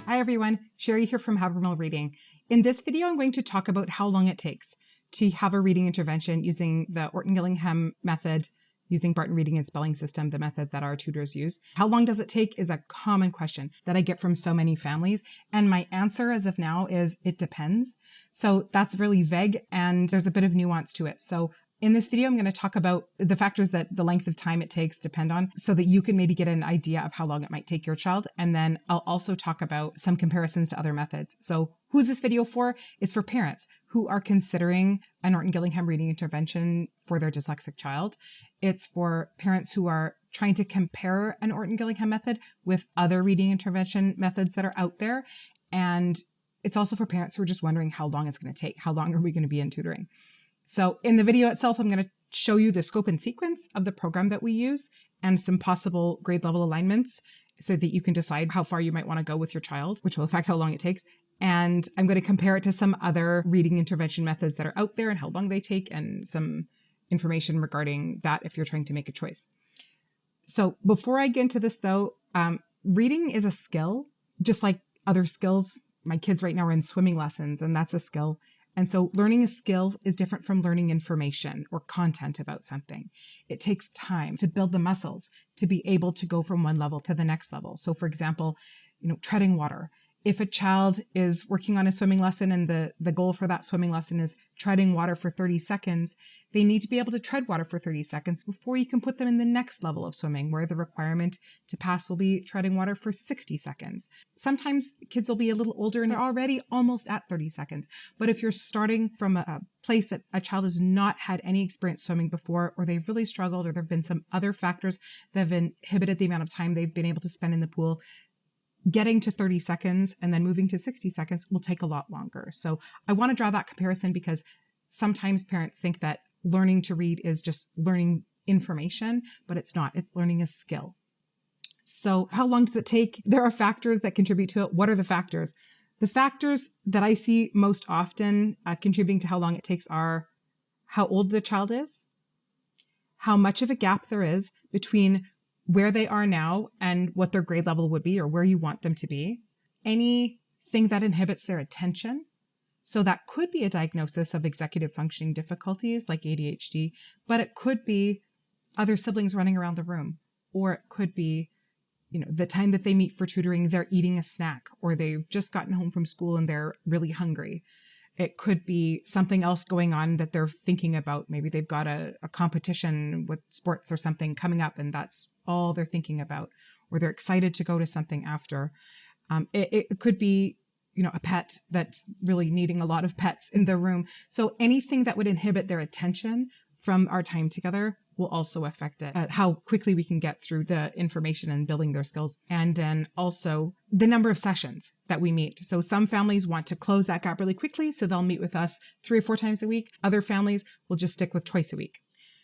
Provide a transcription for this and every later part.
Hi everyone, Sherry here from Habermill Reading. In this video, I'm going to talk about how long it takes to have a reading intervention using the Orton-Gillingham method, using Barton reading and spelling system, the method that our tutors use. How long does it take is a common question that I get from so many families. And my answer as of now is it depends. So that's really vague and there's a bit of nuance to it. So in this video, I'm going to talk about the factors that the length of time it takes depend on so that you can maybe get an idea of how long it might take your child. And then I'll also talk about some comparisons to other methods. So who's this video for? It's for parents who are considering an Orton-Gillingham reading intervention for their dyslexic child. It's for parents who are trying to compare an Orton-Gillingham method with other reading intervention methods that are out there. And it's also for parents who are just wondering how long it's going to take. How long are we going to be in tutoring? So in the video itself, I'm going to show you the scope and sequence of the program that we use and some possible grade level alignments so that you can decide how far you might want to go with your child, which will affect how long it takes. And I'm going to compare it to some other reading intervention methods that are out there and how long they take and some information regarding that if you're trying to make a choice. So before I get into this though, reading is a skill, just like other skills. My kids right now are in swimming lessons and that's a skill. And so learning a skill is different from learning information or content about something. It takes time to build the muscles to be able to go from one level to the next level. So for example, treading water. If a child is working on a swimming lesson and the goal for that swimming lesson is treading water for 30 seconds, they need to be able to tread water for 30 seconds before you can put them in the next level of swimming, where the requirement to pass will be treading water for 60 seconds. Sometimes kids will be a little older and they're already almost at 30 seconds. But if you're starting from a place that a child has not had any experience swimming before, or they've really struggled, or there have been some other factors that have inhibited the amount of time they've been able to spend in the pool, getting to 30 seconds and then moving to 60 seconds will take a lot longer. So I want to draw that comparison because sometimes parents think that learning to read is just learning information, but it's not. It's learning a skill. So how long does it take? There are factors that contribute to it. What are the factors? The factors that I see most often contributing to how long it takes are how old the child is, how much of a gap there is between where they are now and what their grade level would be or where you want them to be, anything that inhibits their attention. So that could be a diagnosis of executive functioning difficulties like ADHD, but it could be other siblings running around the room, or it could be, the time that they meet for tutoring, they're eating a snack, or they've just gotten home from school and they're really hungry. It could be something else going on that they're thinking about. Maybe they've got a competition with sports or something coming up and that's all they're thinking about, or they're excited to go to something after. It could be, a pet that's really needing a lot of pets in the room. So anything that would inhibit their attention from our time together will also affect it, how quickly we can get through the information and building their skills. And then also the number of sessions that we meet. So some families want to close that gap really quickly, so they'll meet with us 3 or 4 times a week. Other families will just stick with twice a week.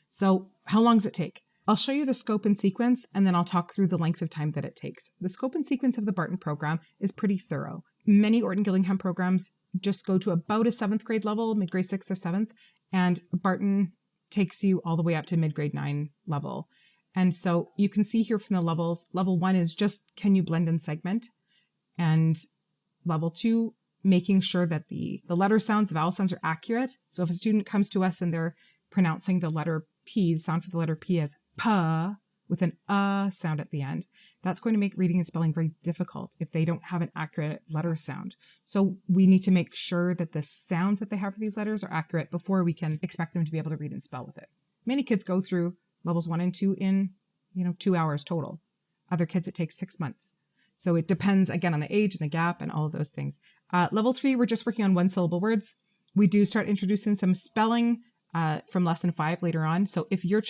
So how long does it take? I'll show you the scope and sequence, and then I'll talk through the length of time that it takes. The scope and sequence of the Barton program is pretty thorough. Many Orton-Gillingham programs just go to about a 7th grade level, mid-grade 6th or 7th, and Barton takes you all the way up to mid-grade 9 level. And so you can see here from the levels, level 1 is just, can you blend and segment? And level 2, making sure that the letter sounds, the vowel sounds are accurate. So if a student comes to us and they're pronouncing the letter P, the sound for the letter P as pa with an sound at the end, that's going to make reading and spelling very difficult if they don't have an accurate letter sound. So we need to make sure that the sounds that they have for these letters are accurate before we can expect them to be able to read and spell with it. Many kids go through levels 1 and 2 in, 2 hours total. Other kids, it takes 6 months. So it depends again on the age and the gap and all of those things. Level 3, we're just working on 1-syllable words. We do start introducing some spelling from lesson 5 later on. So if you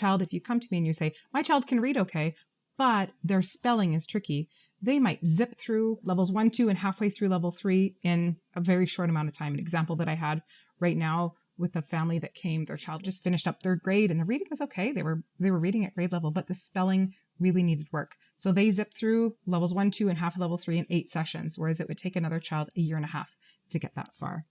come to me and you say, my child can read okay, but their spelling is tricky, they might zip through levels 1, 2, and halfway through level 3 in a very short amount of time. An example that I had right now with a family that came, their child just finished up 3rd grade and the reading was okay. They were reading at grade level, but the spelling really needed work. So they zipped through levels 1, 2, and half of level 3 in 8 sessions, whereas it would take another child a year and a half to get that far.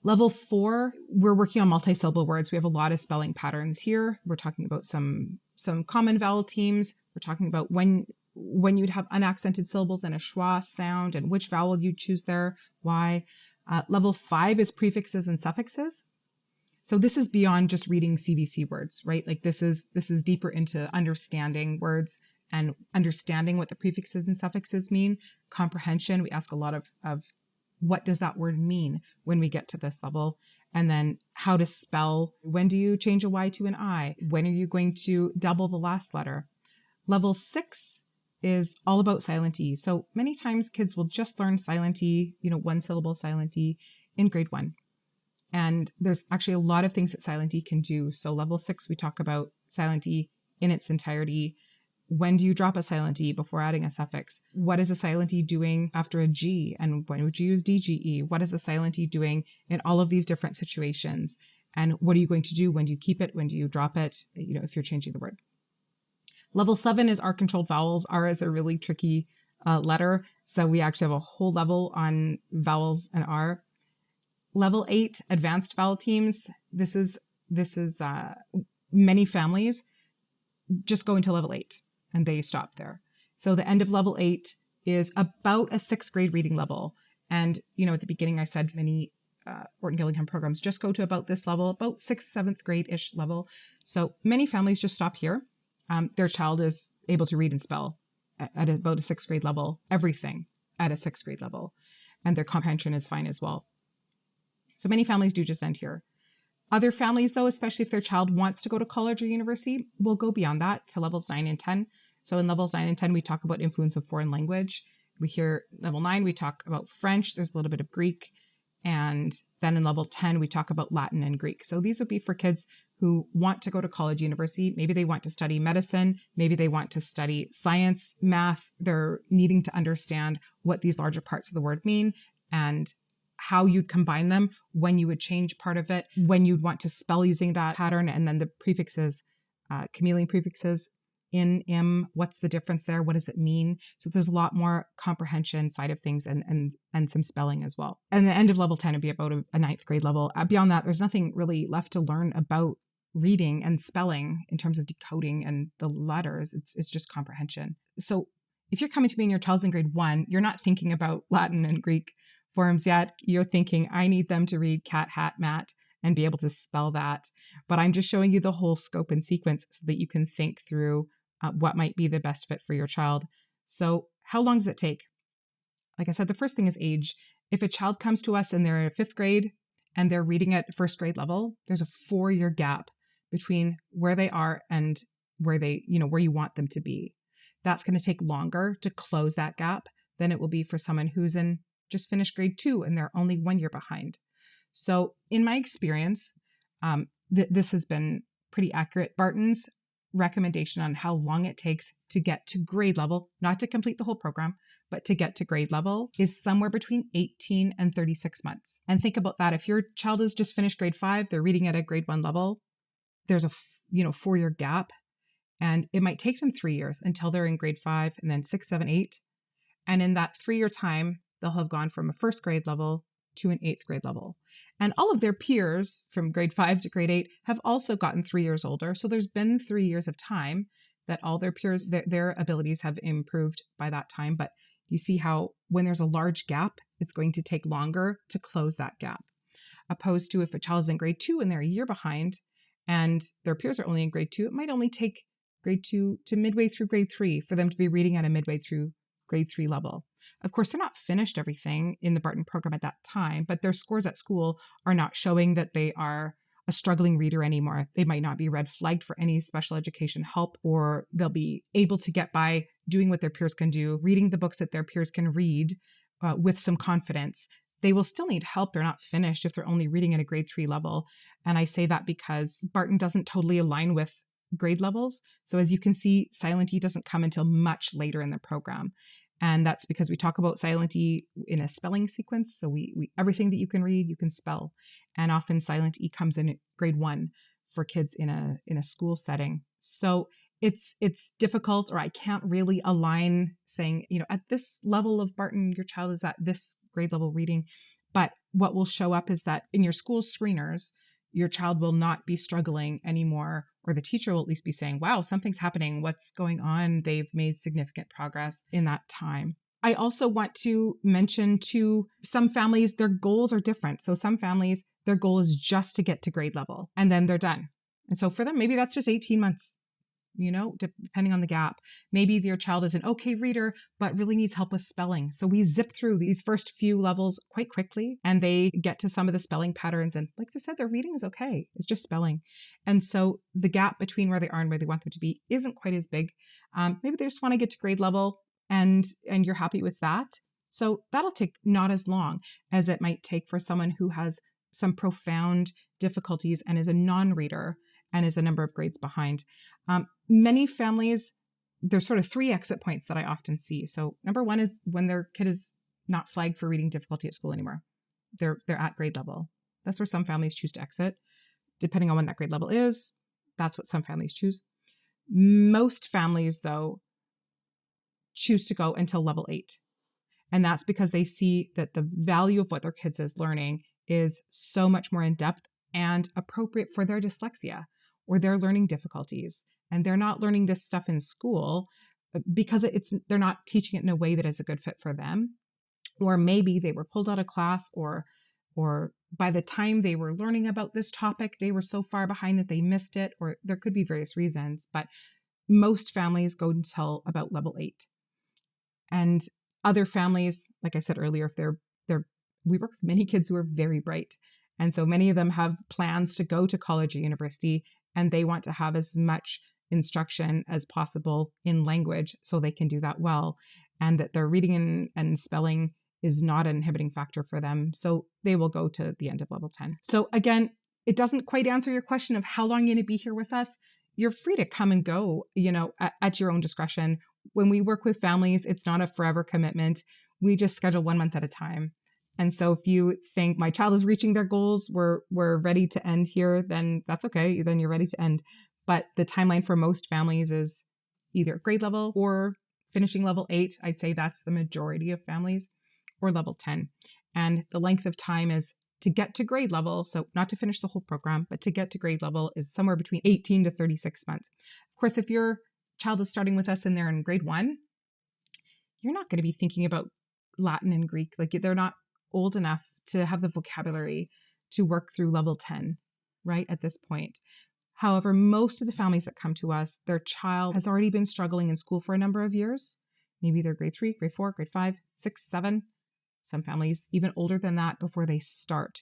Level 4, we're working on multi-syllable words. We have a lot of spelling patterns here. We're talking about some common vowel teams. We're talking about when when you'd have unaccented syllables and a schwa sound and which vowel you'd choose there, why. Level 5 is prefixes and suffixes. So this is beyond just reading CVC words, right? Like this is deeper into understanding words and understanding what the prefixes and suffixes mean. Comprehension, we ask a lot of what does that word mean when we get to this level? And then how to spell. When do you change a Y to an I? When are you going to double the last letter? Level 6 is all about silent E. So many times kids will just learn silent E, one syllable silent E in grade 1. And there's actually a lot of things that silent E can do. So level 6, we talk about silent E in its entirety. When do you drop a silent E before adding a suffix? What is a silent E doing after a G? And when would you use DGE? What is a silent E doing in all of these different situations? And what are you going to do? When do you keep it? When do you drop it? If you're changing the word. Level 7 is R-controlled vowels. R is a really tricky letter. So we actually have a whole level on vowels and R. Level 8, advanced vowel teams. This is many families just go into level 8 and they stop there. So the end of level 8 is about a 6th grade reading level. And, at the beginning I said many Orton-Gillingham programs just go to about this level, about 6th, 7th grade-ish level. So many families just stop here. Their child is able to read and spell at about a 6th grade level, everything at a 6th grade level. And their comprehension is fine as well. So many families do just end here. Other families, though, especially if their child wants to go to college or university, will go beyond that to levels 9 and 10. So in levels 9 and 10, we talk about influence of foreign language. We hear level 9, we talk about French. There's a little bit of Greek. And then in level 10, we talk about Latin and Greek. So these would be for kids who want to go to college, university. Maybe they want to study medicine. Maybe they want to study science, math. They're needing to understand what these larger parts of the word mean and how you'd combine them, when you would change part of it, when you'd want to spell using that pattern, and then the prefixes, chameleon prefixes, in, im, what's the difference there? What does it mean? So there's a lot more comprehension side of things and some spelling as well. And the end of level 10 would be about a 9th grade level. Beyond that, there's nothing really left to learn about reading and spelling in terms of decoding and the letters. It's just comprehension. So if you're coming to me and your child's in grade 1, you're not thinking about Latin and Greek forms yet. You're thinking, I need them to read cat, hat, mat, and be able to spell that. But I'm just showing you the whole scope and sequence so that you can think through what might be the best fit for your child. So how long does it take? Like I said, the first thing is age. If a child comes to us and they're in 5th grade and they're reading at 1st grade level, there's a 4-year gap between where they are and where where you want them to be. That's going to take longer to close that gap than it will be for someone who's just finished grade 2 and they're only 1 year behind. So in my experience, this has been pretty accurate. Barton's recommendation on how long it takes to get to grade level, not to complete the whole program, but to get to grade level, is somewhere between 18 and 36 months. And think about that. If your child has just finished grade 5, they're reading at a grade 1 level, there's a 4-year gap. And it might take them 3 years until they're in grade 5 and then 6, 7, 8. And in that 3-year time, they'll have gone from a 1st grade level to an 8th grade level. And all of their peers from grade 5 to grade 8 have also gotten 3 years older. So there's been 3 years of time that all their peers, their abilities have improved by that time. But you see how when there's a large gap, it's going to take longer to close that gap. Opposed to if a child's in grade 2 and they're a year behind and their peers are only in grade 2, it might only take grade 2 to midway through grade 3 for them to be reading at a midway through grade 3 level. Of course, they're not finished everything in the Barton program at that time, but their scores at school are not showing that they are a struggling reader anymore. They might not be red flagged for any special education help, or they'll be able to get by doing what their peers can do, reading the books that their peers can read with some confidence. They will still need help. They're not finished if they're only reading at a grade 3 level. And I say that because Barton doesn't totally align with grade levels. So as you can see, silent E doesn't come until much later in the program. And that's because we talk about silent E in a spelling sequence. So we everything that you can read, you can spell. And often silent E comes in grade 1 for kids in a school setting. So it's difficult, or I can't really align saying, at this level of Barton, your child is at this grade level reading. But what will show up is that in your school screeners, your child will not be struggling anymore, or the teacher will at least be saying, wow, something's happening. What's going on? They've made significant progress in that time. I also want to mention too, some families, their goals are different. So some families, their goal is just to get to grade level and then they're done. And so for them, maybe that's just 18 months, depending on the gap. Maybe your child is an okay reader, but really needs help with spelling. So we zip through these first few levels quite quickly and they get to some of the spelling patterns. And like I said, their reading is okay. It's just spelling. And so the gap between where they are and where they want them to be isn't quite as big. Maybe they just want to get to grade level and you're happy with that. So that'll take not as long as it might take for someone who has some profound difficulties and is a non-reader and is a number of grades behind. Many families, there's sort of 3 exit points that I often see. So number 1 is when their kid is not flagged for reading difficulty at school anymore. They're at grade level. That's where some families choose to exit. Depending on when that grade level is, that's what some families choose. Most families, though, choose to go until level 8. And that's because they see that the value of what their kids is learning is so much more in depth and appropriate for their dyslexia or their learning difficulties. And they're not learning this stuff in school because they're not teaching it in a way that is a good fit for them. Or maybe they were pulled out of class, or by the time they were learning about this topic, they were so far behind that they missed it, or there could be various reasons. But most families go until about level 8. And other families, like I said earlier, if we work with many kids who are very bright. And so many of them have plans to go to college or university, and they want to have as much instruction as possible in language so they can do that well, and that their reading and spelling is not an inhibiting factor for them. So they will go to the end of level 10. So again, it doesn't quite answer your question of how long you're going to be here with us. You're free to come and go, at your own discretion. When we work with families, it's not a forever commitment. We just schedule 1 month at a time. And so if you think my child is reaching their goals, we're ready to end here, then that's okay. Then you're ready to end. But the timeline for most families is either grade level or finishing level 8. I'd say that's the majority of families, or level 10. And the length of time is to get to grade level. So not to finish the whole program, but to get to grade level is somewhere between 18 to 36 months. Of course, if your child is starting with us and they're in grade 1, you're not going to be thinking about Latin and Greek. Like, they're not old enough to have the vocabulary to work through level 10, right, at this point. However, most of the families that come to us, their child has already been struggling in school for a number of years. Maybe they're grade 3, grade 4, grade 5, 6, 7. Some families even older than that before they start.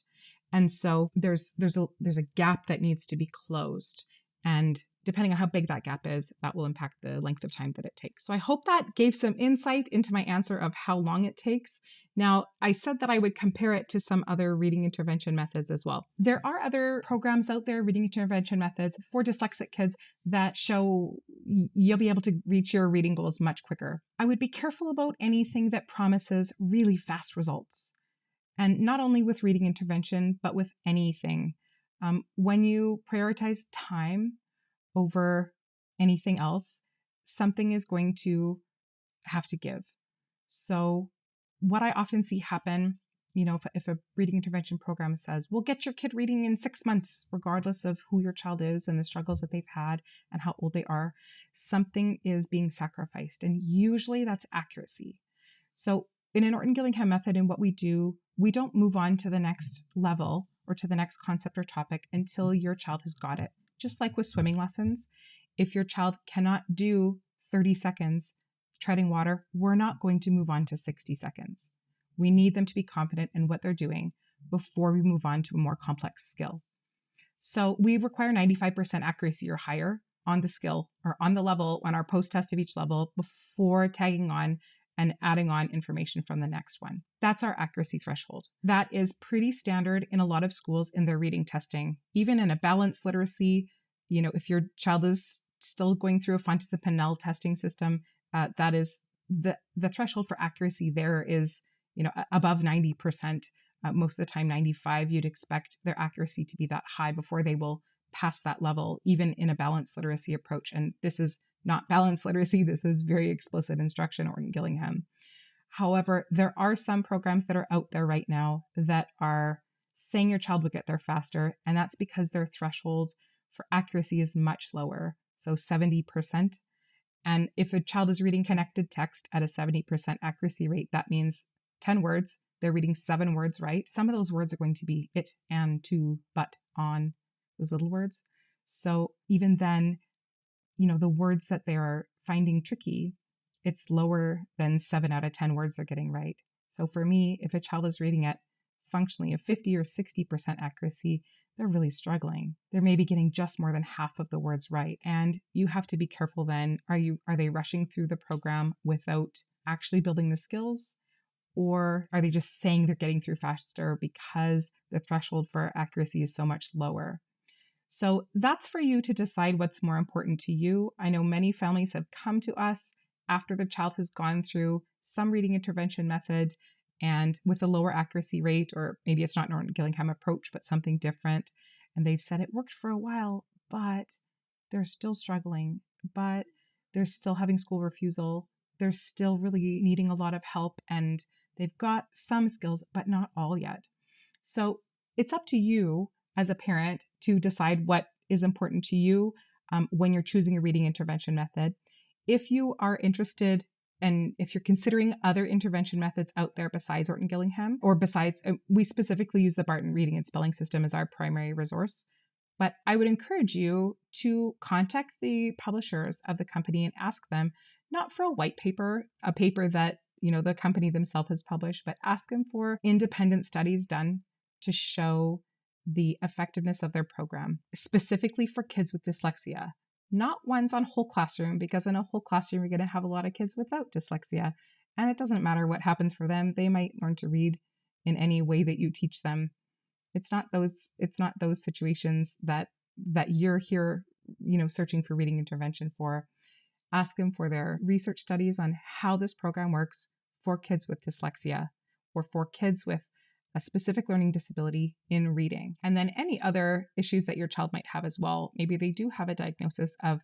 And so there's a gap that needs to be closed. And depending on how big that gap is, that will impact the length of time that it takes. So I hope that gave some insight into my answer of how long it takes. Now, I said that I would compare it to some other reading intervention methods as well. There are other programs out there, reading intervention methods for dyslexic kids, that show you'll be able to reach your reading goals much quicker. I would be careful about anything that promises really fast results. And not only with reading intervention, but with anything. When you prioritize time over anything else, something is going to have to give. So what I often see happen, if a reading intervention program says, we'll get your kid reading in 6 months, regardless of who your child is and the struggles that they've had and how old they are, something is being sacrificed. And usually that's accuracy. So in an Orton-Gillingham method, and what we do, we don't move on to the next level or to the next concept or topic until your child has got it. Just like with swimming lessons, if your child cannot do 30 seconds treading water, we're not going to move on to 60 seconds. We need them to be confident in what they're doing before we move on to a more complex skill. So we require 95% accuracy or higher on the skill or on the level, on our post-test of each level, before tagging on and adding on information from the next one. That's our accuracy threshold. That is pretty standard in a lot of schools in their reading testing. Even in a balanced literacy, if your child is still going through a Fontes and Pinnell testing system, that is the threshold for accuracy there is, above 90%. Most of the time, 95%, you'd expect their accuracy to be that high before they will pass that level, even in a balanced literacy approach. And this is not balanced literacy. This is very explicit instruction, Orton-Gillingham. However, there are some programs that are out there right now that are saying your child would get there faster, and that's because their threshold for accuracy is much lower, so 70%. And if a child is reading connected text at a 70% accuracy rate, that means 10 words, they're reading 7 words right. Some of those words are going to be it, and, to, but, on, those little words. So even then, the words that they are finding tricky, it's lower than 7 out of 10 words they're getting right. So for me, if a child is reading at functionally a 50 or 60% accuracy, they're really struggling. They're maybe getting just more than half of the words right. And you have to be careful then. Are they rushing through the program without actually building the skills? Or are they just saying they're getting through faster because the threshold for accuracy is so much lower? So that's for you to decide what's more important to you. I know many families have come to us after the child has gone through some reading intervention method and with a lower accuracy rate, or maybe it's not an Orton-Gillingham approach, but something different. And they've said it worked for a while, but they're still struggling, but they're still having school refusal. They're still really needing a lot of help, and they've got some skills, but not all yet. So it's up to you as a parent to decide what is important to you when you're choosing a reading intervention method. If you are interested and if you're considering other intervention methods out there besides Orton-Gillingham, or besides, we specifically use the Barton reading and spelling system as our primary resource. But I would encourage you to contact the publishers of the company and ask them, not for a white paper, a paper that the company themselves has published, but ask them for independent studies done to show the effectiveness of their program, specifically for kids with dyslexia. Not ones on whole classroom, because in a whole classroom, you're going to have a lot of kids without dyslexia. And it doesn't matter what happens for them. They might learn to read in any way that you teach them. It's not those situations that you're here, searching for reading intervention for. Ask them for their research studies on how this program works for kids with dyslexia or for kids with a specific learning disability in reading. And then any other issues that your child might have as well. Maybe they do have a diagnosis of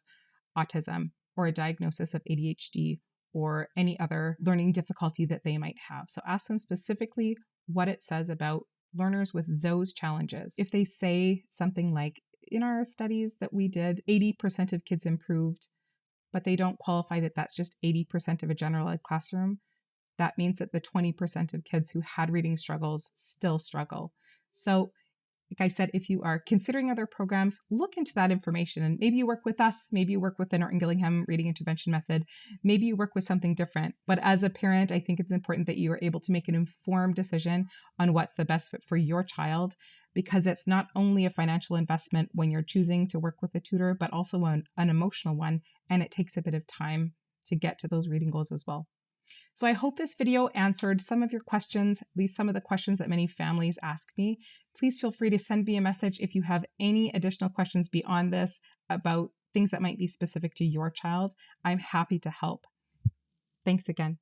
autism or a diagnosis of ADHD or any other learning difficulty that they might have. So ask them specifically what it says about learners with those challenges. If they say something like, in our studies that we did, 80% of kids improved, but they don't qualify that that's just 80% of a general ed classroom, that means that the 20% of kids who had reading struggles still struggle. So, like I said, if you are considering other programs, look into that information. And maybe you work with us, maybe you work with an Orton-Gillingham reading intervention method, maybe you work with something different. But as a parent, I think it's important that you are able to make an informed decision on what's the best fit for your child, because it's not only a financial investment when you're choosing to work with a tutor, but also an emotional one. And it takes a bit of time to get to those reading goals as well. So I hope this video answered some of your questions, at least some of the questions that many families ask me. Please feel free to send me a message if you have any additional questions beyond this about things that might be specific to your child. I'm happy to help. Thanks again.